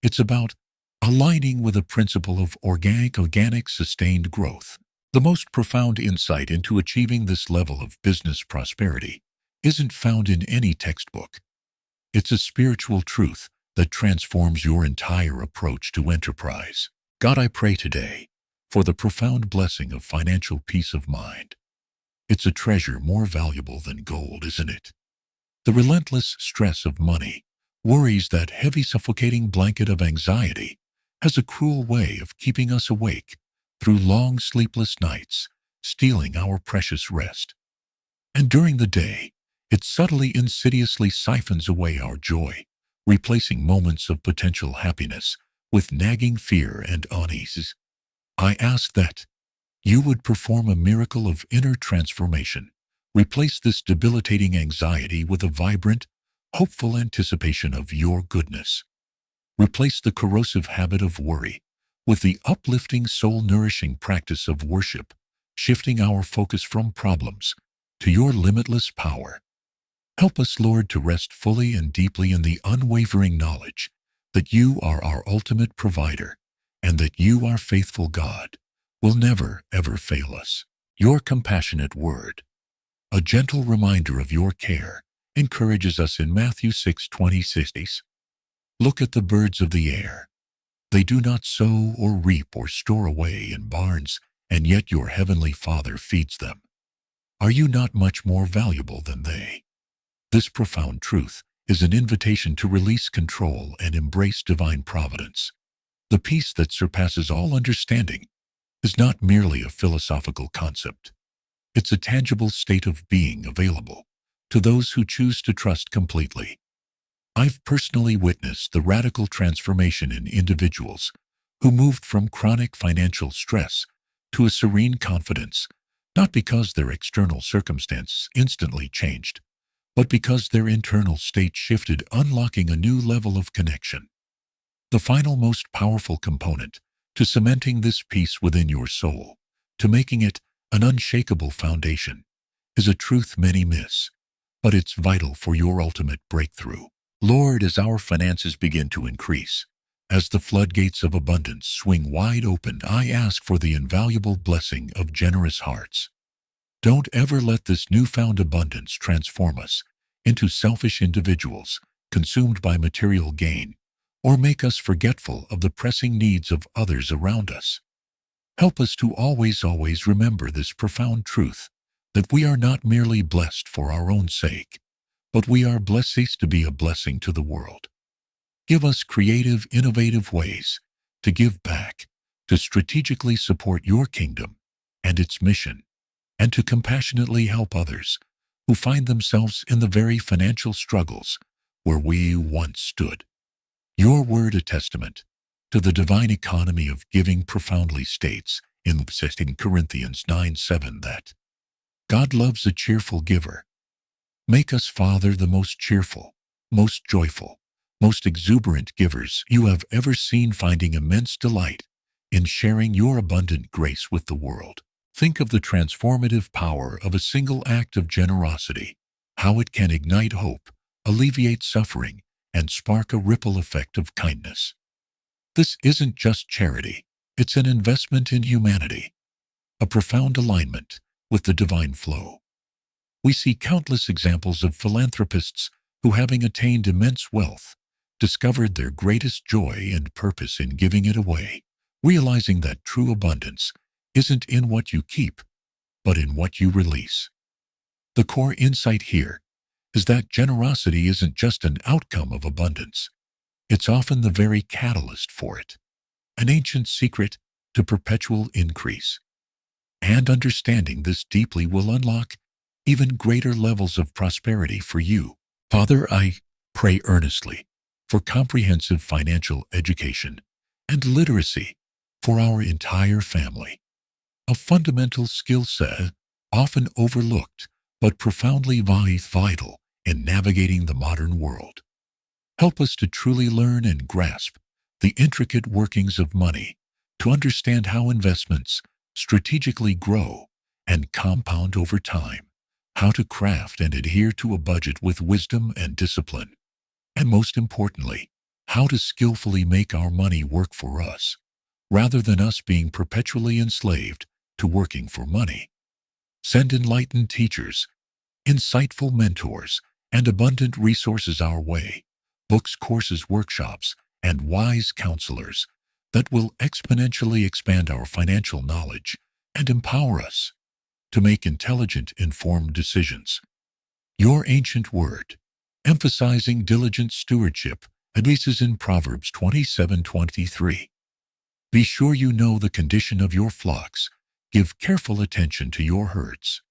It's about aligning with a principle of organic sustained growth. The most profound insight into achieving this level of business prosperity isn't found in any textbook. It's a spiritual truth that transforms your entire approach to enterprise. God, I pray today for the profound blessing of financial peace of mind. It's a treasure more valuable than gold, isn't it? The relentless stress of money, worries, that heavy suffocating blanket of anxiety, has a cruel way of keeping us awake through long sleepless nights, stealing our precious rest. And during the day, it subtly, insidiously siphons away our joy, replacing moments of potential happiness with nagging fear and unease. I ask that you would perform a miracle of inner transformation. Replace this debilitating anxiety with a vibrant, hopeful anticipation of your goodness. Replace the corrosive habit of worry with the uplifting, soul-nourishing practice of worship, shifting our focus from problems to your limitless power. Help us, Lord, to rest fully and deeply in the unwavering knowledge that you are our ultimate provider and that you, our faithful God, will never, ever fail us. Your compassionate word, a gentle reminder of your care, encourages us in Matthew 6:26. Look at the birds of the air. They do not sow or reap or store away in barns, and yet your heavenly Father feeds them. Are you not much more valuable than they? This profound truth is an invitation to release control and embrace divine providence. The peace that surpasses all understanding is not merely a philosophical concept. It's a tangible state of being available to those who choose to trust completely. I've personally witnessed the radical transformation in individuals who moved from chronic financial stress to a serene confidence, not because their external circumstances instantly changed, but because their internal state shifted, unlocking a new level of connection. The final, most powerful component to cementing this peace within your soul, to making it an unshakable foundation, is a truth many miss, but it's vital for your ultimate breakthrough. Lord, as our finances begin to increase, as the floodgates of abundance swing wide open, I ask for the invaluable blessing of generous hearts. Don't ever let this newfound abundance transform us into selfish individuals consumed by material gain, or make us forgetful of the pressing needs of others around us. Help us to always remember this profound truth, that we are not merely blessed for our own sake, but we are blessed to be a blessing to the world. Give us creative, innovative ways to give back, to strategically support your kingdom and its mission, and to compassionately help others who find themselves in the very financial struggles where we once stood. Your word, a testament to the divine economy of giving, profoundly states in 2 Corinthians 9:7 that God loves a cheerful giver. Make us, Father, the most cheerful, most joyful, most exuberant givers you have ever seen, finding immense delight in sharing your abundant grace with the world. Think of the transformative power of a single act of generosity, how it can ignite hope, alleviate suffering, and spark a ripple effect of kindness. This isn't just charity, it's an investment in humanity, a profound alignment with the divine flow. We see countless examples of philanthropists who, having attained immense wealth, discovered their greatest joy and purpose in giving it away, realizing that true abundance isn't in what you keep, but in what you release. The core insight here is that generosity isn't just an outcome of abundance. It's often the very catalyst for it, an ancient secret to perpetual increase. And understanding this deeply will unlock even greater levels of prosperity for you. Father, I pray earnestly for comprehensive financial education and literacy for our entire family, a fundamental skill set often overlooked but profoundly vital in navigating the modern world. Help us to truly learn and grasp the intricate workings of money, to understand how investments, strategically grow, and compound over time, how to craft and adhere to a budget with wisdom and discipline, and most importantly, how to skillfully make our money work for us, rather than us being perpetually enslaved to working for money. Send enlightened teachers, insightful mentors, and abundant resources our way, books, courses, workshops, and wise counselors that will exponentially expand our financial knowledge and empower us to make intelligent, informed decisions. Your ancient word, emphasizing diligent stewardship, advises in Proverbs 27:23. Be sure you know the condition of your flocks. Give careful attention to your herds.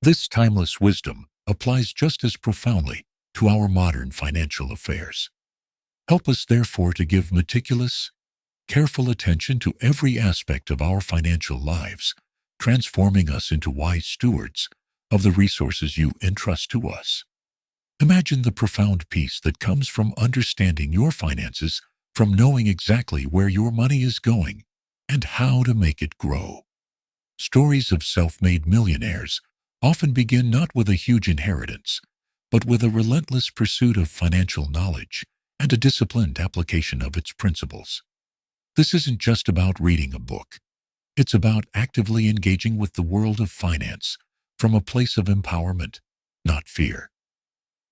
This timeless wisdom applies just as profoundly to our modern financial affairs. Help us, therefore, to give meticulous, careful attention to every aspect of our financial lives, transforming us into wise stewards of the resources you entrust to us. Imagine the profound peace that comes from understanding your finances, from knowing exactly where your money is going and how to make it grow. Stories of self-made millionaires often begin not with a huge inheritance, but with a relentless pursuit of financial knowledge and a disciplined application of its principles. This isn't just about reading a book. It's about actively engaging with the world of finance from a place of empowerment, not fear.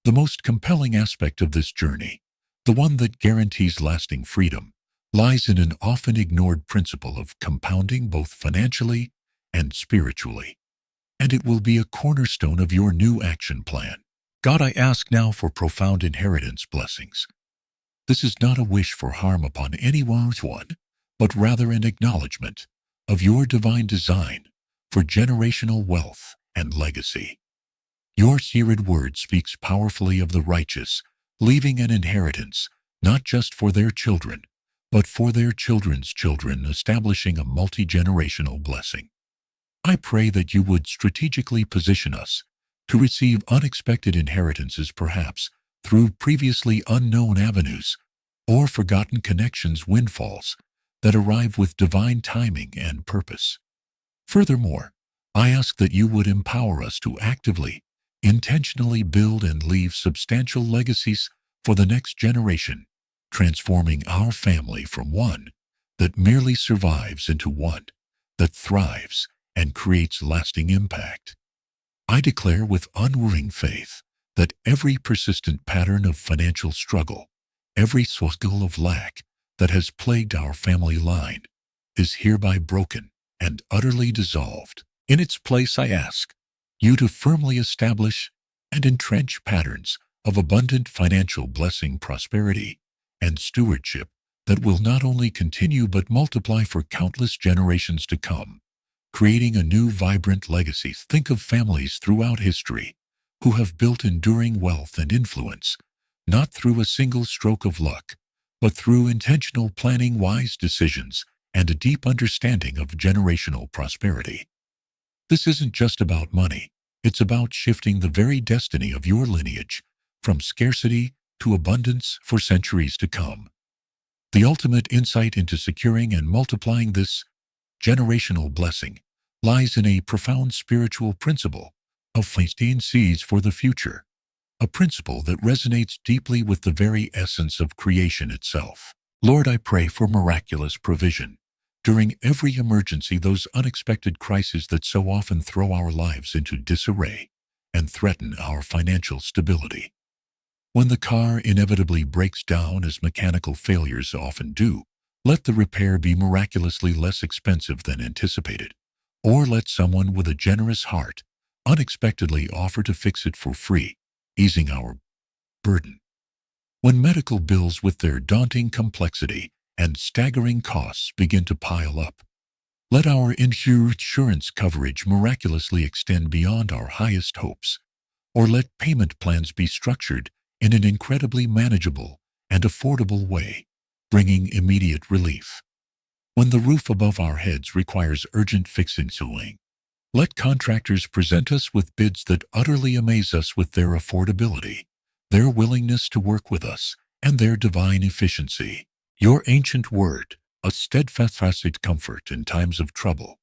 The most compelling aspect of this journey, the one that guarantees lasting freedom, lies in an often ignored principle of compounding both financially and spiritually. And it will be a cornerstone of your new action plan. God, I ask now for profound inheritance blessings. This is not a wish for harm upon anyone's one, but rather an acknowledgement of your divine design for generational wealth and legacy. Your seared word speaks powerfully of the righteous, leaving an inheritance not just for their children, but for their children's children, establishing a multi-generational blessing. I pray that you would strategically position us to receive unexpected inheritances, perhaps through previously unknown avenues or forgotten connections, windfalls that arrive with divine timing and purpose. Furthermore, I ask that you would empower us to actively, intentionally build and leave substantial legacies for the next generation, transforming our family from one that merely survives into one that thrives and creates lasting impact. I declare with unwavering faith that every persistent pattern of financial struggle, every cycle of lack that has plagued our family line, is hereby broken and utterly dissolved. In its place, I ask you to firmly establish and entrench patterns of abundant financial blessing, prosperity, and stewardship that will not only continue but multiply for countless generations to come, creating a new vibrant legacy. Think of families throughout history who have built enduring wealth and influence, not through a single stroke of luck, but through intentional planning, wise decisions, and a deep understanding of generational prosperity. This isn't just about money. It's about shifting the very destiny of your lineage from scarcity to abundance for centuries to come. The ultimate insight into securing and multiplying this generational blessing lies in a profound spiritual principle of planting seeds for the future, a principle that resonates deeply with the very essence of creation itself. Lord, I pray for miraculous provision during every emergency, those unexpected crises that so often throw our lives into disarray and threaten our financial stability. When the car inevitably breaks down, as mechanical failures often do, let the repair be miraculously less expensive than anticipated, or let someone with a generous heart unexpectedly offer to fix it for free, easing our burden. When medical bills with their daunting complexity and staggering costs begin to pile up, let our insurance coverage miraculously extend beyond our highest hopes, or let payment plans be structured in an incredibly manageable and affordable way, bringing immediate relief. When the roof above our heads requires urgent fixing, let contractors present us with bids that utterly amaze us with their affordability, their willingness to work with us, and their divine efficiency. Your ancient word, A steadfast comfort in times of trouble,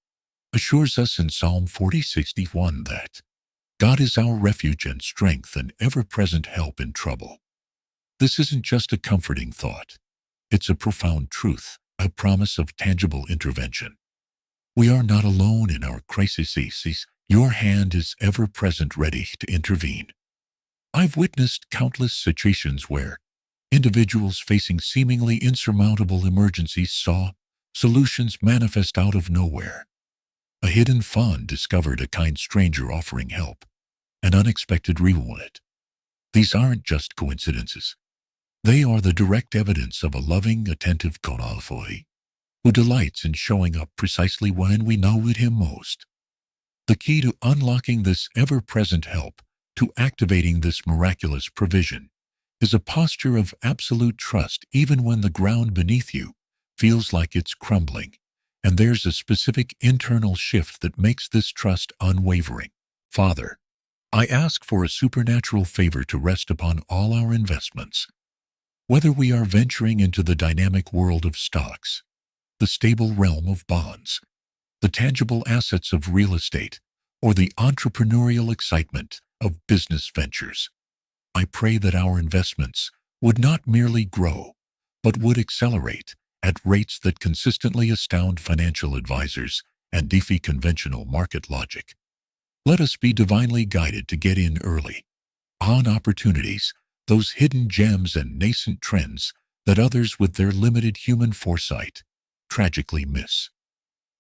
assures us in Psalm 40:61 that God is our refuge and strength and ever-present help in trouble. This isn't just a comforting thought. It's a profound truth, a promise of tangible intervention. We are not alone in our crises. Your hand is ever present, ready to intervene. I've witnessed countless situations where individuals facing seemingly insurmountable emergencies saw solutions manifest out of nowhere. A hidden fund discovered, a kind stranger offering help, an unexpected reward. These aren't just coincidences. They are the direct evidence of a loving, attentive God who delights in showing up precisely when we need Him most. The key to unlocking this ever-present help, to activating this miraculous provision, is a posture of absolute trust even when the ground beneath you feels like it's crumbling, and there's a specific internal shift that makes this trust unwavering. Father, I ask for a supernatural favor to rest upon all our investments. Whether we are venturing into the dynamic world of stocks, the stable realm of bonds, the tangible assets of real estate, or the entrepreneurial excitement of business ventures, I pray that our investments would not merely grow, but would accelerate at rates that consistently astound financial advisors and defy conventional market logic. Let us be divinely guided to get in early on opportunities, those hidden gems and nascent trends that others with their limited human foresight tragically miss.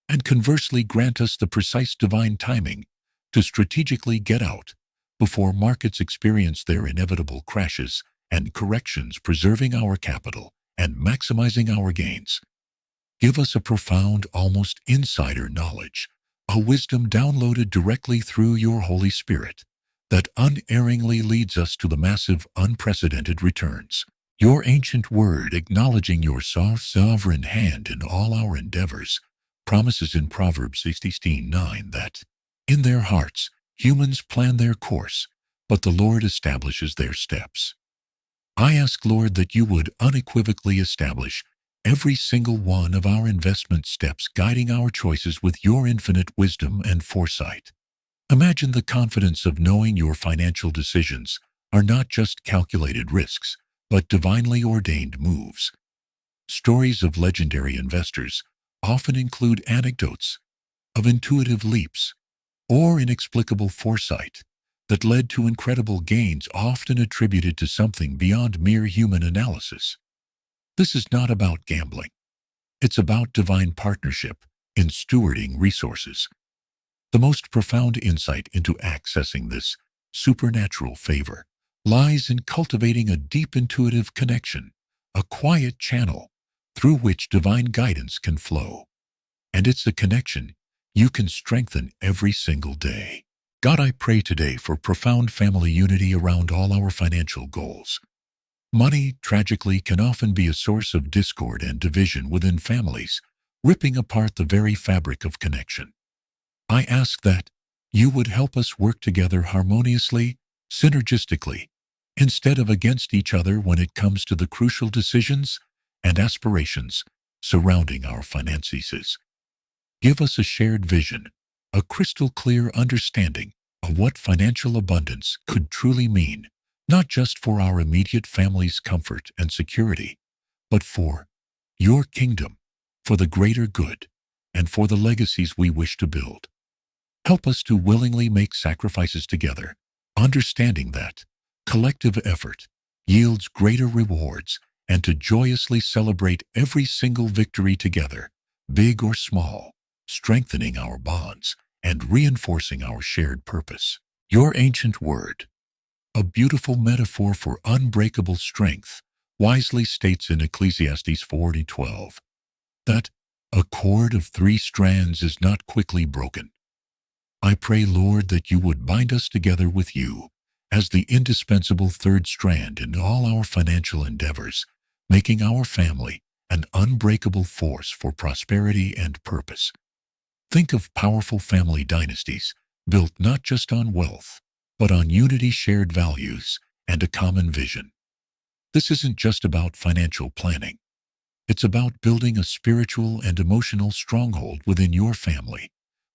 And conversely, grant us the precise divine timing to strategically get out before markets experience their inevitable crashes and corrections, preserving our capital and maximizing our gains. Give us a profound, almost insider knowledge, a wisdom downloaded directly through your Holy Spirit that unerringly leads us to the massive, unprecedented returns. Your ancient word, acknowledging your sovereign hand in all our endeavors, promises in Proverbs 16:9 that, in their hearts, humans plan their course, but the Lord establishes their steps. I ask, Lord, that you would unequivocally establish every single one of our investment steps, guiding our choices with your infinite wisdom and foresight. Imagine the confidence of knowing your financial decisions are not just calculated risks, but divinely ordained moves. Stories of legendary investors often include anecdotes of intuitive leaps or inexplicable foresight that led to incredible gains, often attributed to something beyond mere human analysis. This is not about gambling. It's about divine partnership in stewarding resources. The most profound insight into accessing this supernatural favor lies in cultivating a deep intuitive connection, a quiet channel through which divine guidance can flow. And it's a connection you can strengthen every single day. God, I pray today for profound family unity around all our financial goals. Money, tragically, can often be a source of discord and division within families, ripping apart the very fabric of connection. I ask that you would help us work together harmoniously, synergistically, instead of against each other when it comes to the crucial decisions and aspirations surrounding our finances. Give us a shared vision, a crystal clear understanding of what financial abundance could truly mean, not just for our immediate family's comfort and security, but for your kingdom, for the greater good, and for the legacies we wish to build. Help us to willingly make sacrifices together, understanding that collective effort yields greater rewards, and to joyously celebrate every single victory together, big or small, strengthening our bonds and reinforcing our shared purpose. Your ancient word, a beautiful metaphor for unbreakable strength, wisely states in Ecclesiastes 40:12 that a cord of 3 strands is not quickly broken. I pray, Lord, that you would bind us together with you as the indispensable third strand in all our financial endeavors, making our family an unbreakable force for prosperity and purpose. Think of powerful family dynasties built not just on wealth, but on unity, shared values, and a common vision. This isn't just about financial planning. It's about building a spiritual and emotional stronghold within your family,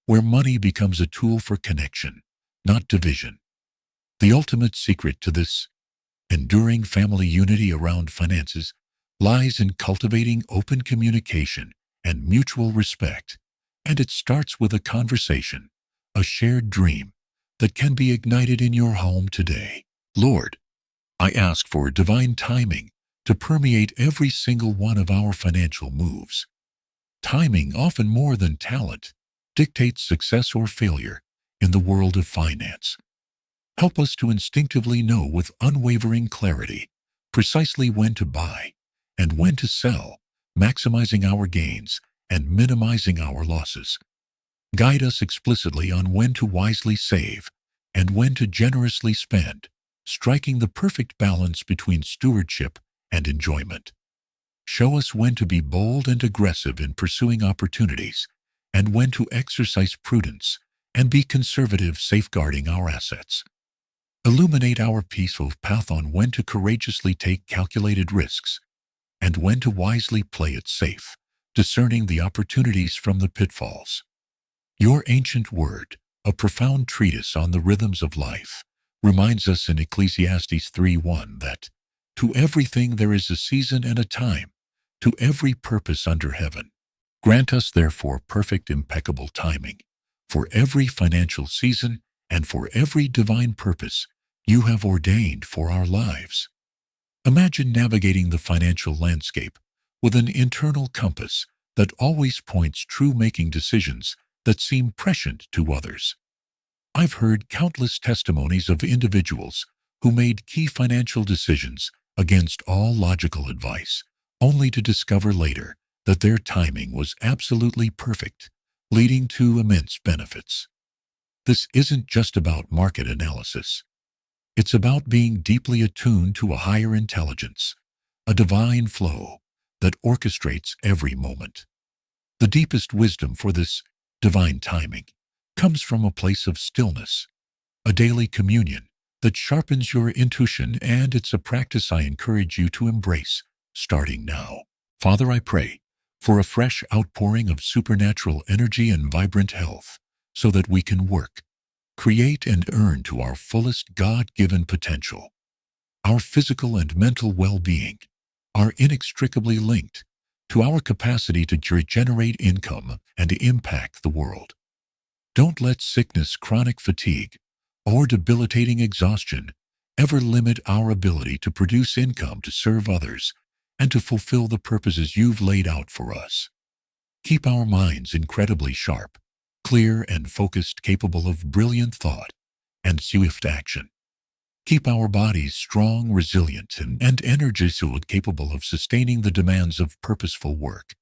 where money becomes a tool for connection, not division. The ultimate secret to this enduring family unity around finances lies in cultivating open communication and mutual respect, and it starts with a conversation, a shared dream that can be ignited in your home today. Lord, I ask for divine timing to permeate every single one of our financial moves. Timing, often more than talent, dictates success or failure in the world of finance. Help us to instinctively know with unwavering clarity precisely when to buy and when to sell, maximizing our gains and minimizing our losses. Guide us explicitly on when to wisely save and when to generously spend, striking the perfect balance between stewardship and enjoyment. Show us when to be bold and aggressive in pursuing opportunities and when to exercise prudence and be conservative, safeguarding our assets. Illuminate our peaceful path on when to courageously take calculated risks and when to wisely play it safe, discerning the opportunities from the pitfalls. Your ancient word, a profound treatise on the rhythms of life, reminds us in Ecclesiastes 3:1 that, "To everything there is a season and a time, to every purpose under heaven. Grant us therefore perfect impeccable timing, for every financial season and for every divine purpose you have ordained for our lives." Imagine navigating the financial landscape with an internal compass that always points true, making decisions that seem prescient to others. I've heard countless testimonies of individuals who made key financial decisions against all logical advice, only to discover later that their timing was absolutely perfect, leading to immense benefits. This isn't just about market analysis. It's about being deeply attuned to a higher intelligence, a divine flow that orchestrates every moment. The deepest wisdom for this divine timing comes from a place of stillness, a daily communion that sharpens your intuition, and it's a practice I encourage you to embrace starting now. Father, I pray for a fresh outpouring of supernatural energy and vibrant health so that we can work, create, and earn to our fullest God-given potential. Our physical and mental well-being are inextricably linked to our capacity to generate income and impact the world. Don't let sickness, chronic fatigue, or debilitating exhaustion ever limit our ability to produce income to serve others and to fulfill the purposes you've laid out for us. Keep our minds incredibly sharp, clear and focused, capable of brilliant thought and swift action. Keep our bodies strong, resilient, and energized, capable of sustaining the demands of purposeful work.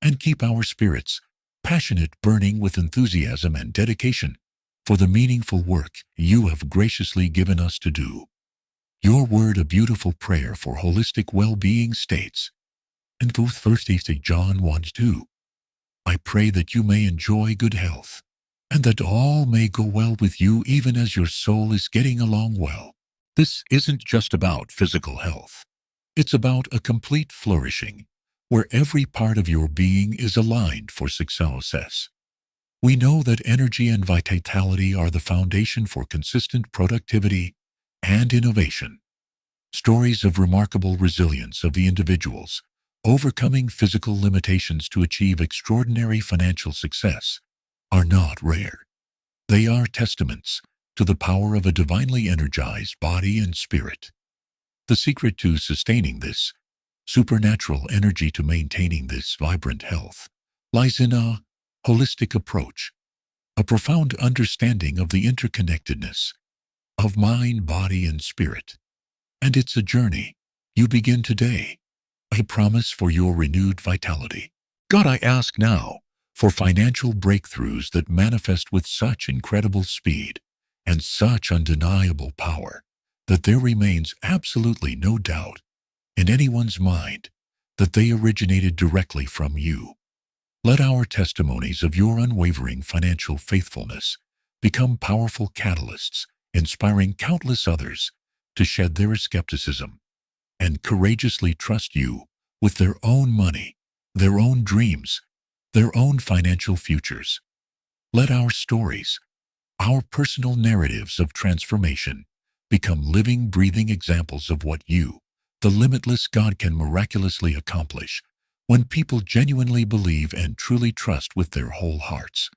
And keep our spirits passionate, burning with enthusiasm and dedication for the meaningful work you have graciously given us to do. Your word, a beautiful prayer for holistic well-being, states in 1 John 1:2, "I pray that you may enjoy good health, and that all may go well with you even as your soul is getting along well." This isn't just about physical health. It's about a complete flourishing, where every part of your being is aligned for success. We know that energy and vitality are the foundation for consistent productivity and innovation. Stories of remarkable resilience of the individuals overcoming physical limitations to achieve extraordinary financial success are not rare. They are testaments to the power of a divinely energized body and spirit. The secret to sustaining this supernatural energy, to maintaining this vibrant health, lies in a holistic approach, a profound understanding of the interconnectedness of mind, body, and spirit. And it's a journey you begin today, a promise for your renewed vitality. God, I ask now for financial breakthroughs that manifest with such incredible speed and such undeniable power that there remains absolutely no doubt in anyone's mind that they originated directly from you. Let our testimonies of your unwavering financial faithfulness become powerful catalysts, inspiring countless others to shed their skepticism and courageously trust you with their own money, their own dreams, their own financial futures. Let our stories, our personal narratives of transformation, become living, breathing examples of what you, the limitless God, can miraculously accomplish when people genuinely believe and truly trust with their whole hearts.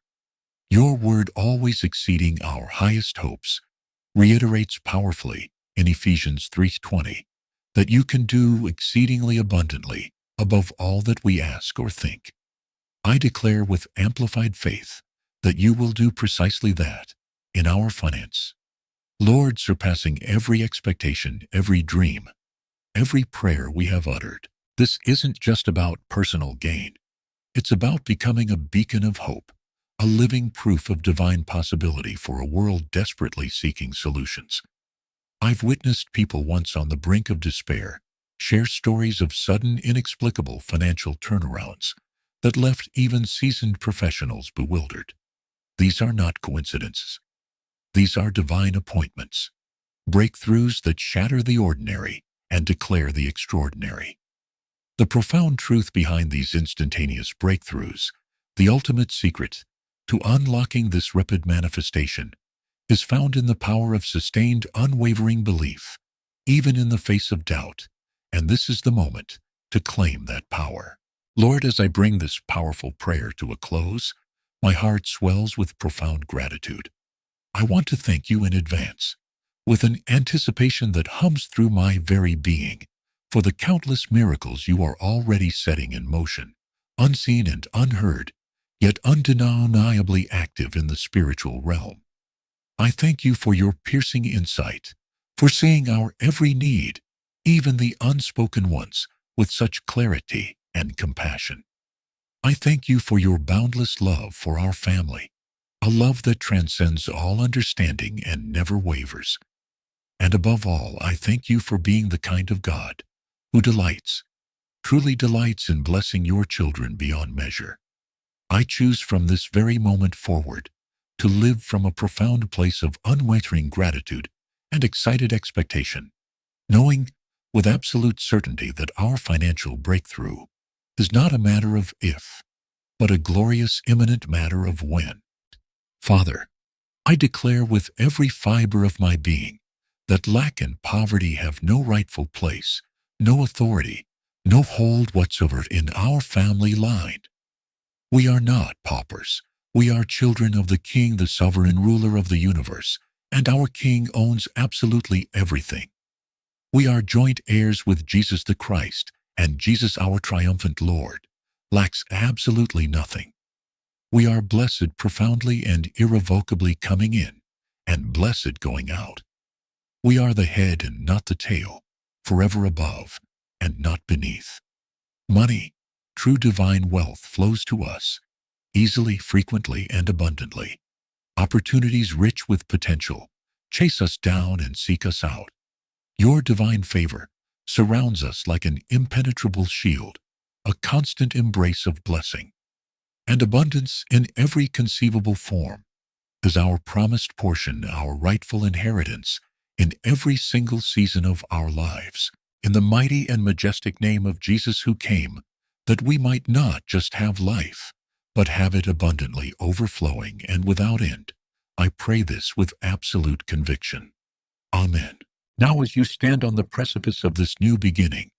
Your word, always exceeding our highest hopes, reiterates powerfully in Ephesians 3:20 that you can do exceedingly abundantly above all that we ask or think. I declare with amplified faith that you will do precisely that in our finance. Lord, surpassing every expectation, every dream, every prayer we have uttered. This isn't just about personal gain. It's about becoming a beacon of hope, a living proof of divine possibility for a world desperately seeking solutions. I've witnessed people once on the brink of despair share stories of sudden, inexplicable financial turnarounds that left even seasoned professionals bewildered. These are not coincidences. These are divine appointments, breakthroughs that shatter the ordinary and declare the extraordinary. The profound truth behind these instantaneous breakthroughs, the ultimate secret to unlocking this rapid manifestation, is found in the power of sustained, unwavering belief, even in the face of doubt. And this is the moment to claim that power. Lord, as I bring this powerful prayer to a close, my heart swells with profound gratitude. I want to thank you in advance, with an anticipation that hums through my very being, for the countless miracles you are already setting in motion, unseen and unheard, yet undeniably active in the spiritual realm. I thank you for your piercing insight, for seeing our every need, even the unspoken ones, with such clarity and compassion. I thank you for your boundless love for our family, a love that transcends all understanding and never wavers. And above all, I thank you for being the kind of God who delights, truly delights in blessing your children beyond measure. I choose from this very moment forward to live from a profound place of unwavering gratitude and excited expectation, knowing with absolute certainty that our financial breakthrough is not a matter of if, but a glorious imminent matter of when. Father, I declare with every fiber of my being that lack and poverty have no rightful place, no authority, no hold whatsoever in our family line. We are not paupers. We are children of the King, the sovereign ruler of the universe, and our King owns absolutely everything. We are joint heirs with Jesus the Christ, and Jesus, our triumphant Lord, lacks absolutely nothing. We are blessed profoundly and irrevocably coming in, and blessed going out. We are the head and not the tail, forever above and not beneath. Money, true divine wealth, flows to us, easily, frequently, and abundantly. Opportunities rich with potential chase us down and seek us out. Your divine favor surrounds us like an impenetrable shield, a constant embrace of blessing. And abundance in every conceivable form is our promised portion, our rightful inheritance in every single season of our lives. In the mighty and majestic name of Jesus, who came that we might not just have life, but have it abundantly, overflowing and without end, I pray this with absolute conviction. Amen. Now, as you stand on the precipice of this new beginning,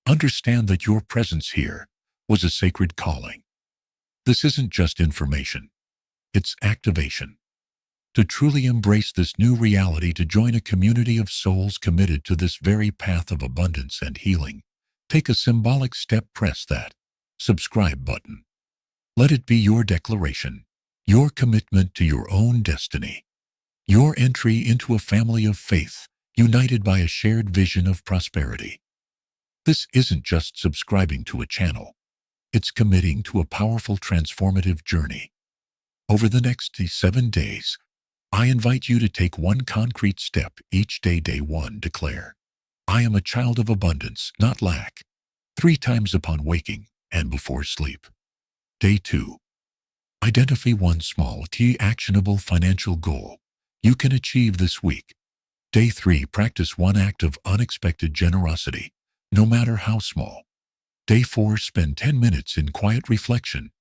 understand that your presence here was a sacred calling. This isn't just information, it's activation. To truly embrace this new reality, to join a community of souls committed to this very path of abundance and healing, take a symbolic step, press that subscribe button. Let it be your declaration, your commitment to your own destiny, your entry into a family of faith, united by a shared vision of prosperity. This isn't just subscribing to a channel. It's committing to a powerful transformative journey. Over the next 7 days, I invite you to take one concrete step each day. Day 1, declare, I am a child of abundance, not lack, 3 times upon waking and before sleep. Day 2, identify one small, actionable financial goal you can achieve this week. Day 3, practice one act of unexpected generosity, no matter how small. Day 4, spend 10 minutes in quiet reflection,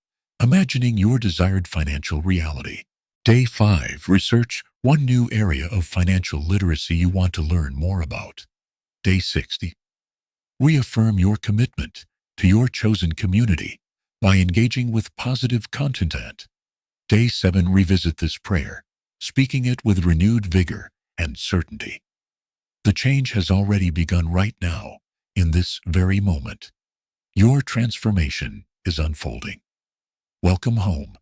imagining your desired financial reality. Day 5, research one new area of financial literacy you want to learn more about. Day 60, reaffirm your commitment to your chosen community by engaging with positive content. Day 7, revisit this prayer, speaking it with renewed vigor and certainty. The change has already begun right now, in this very moment. Your transformation is unfolding. Welcome home.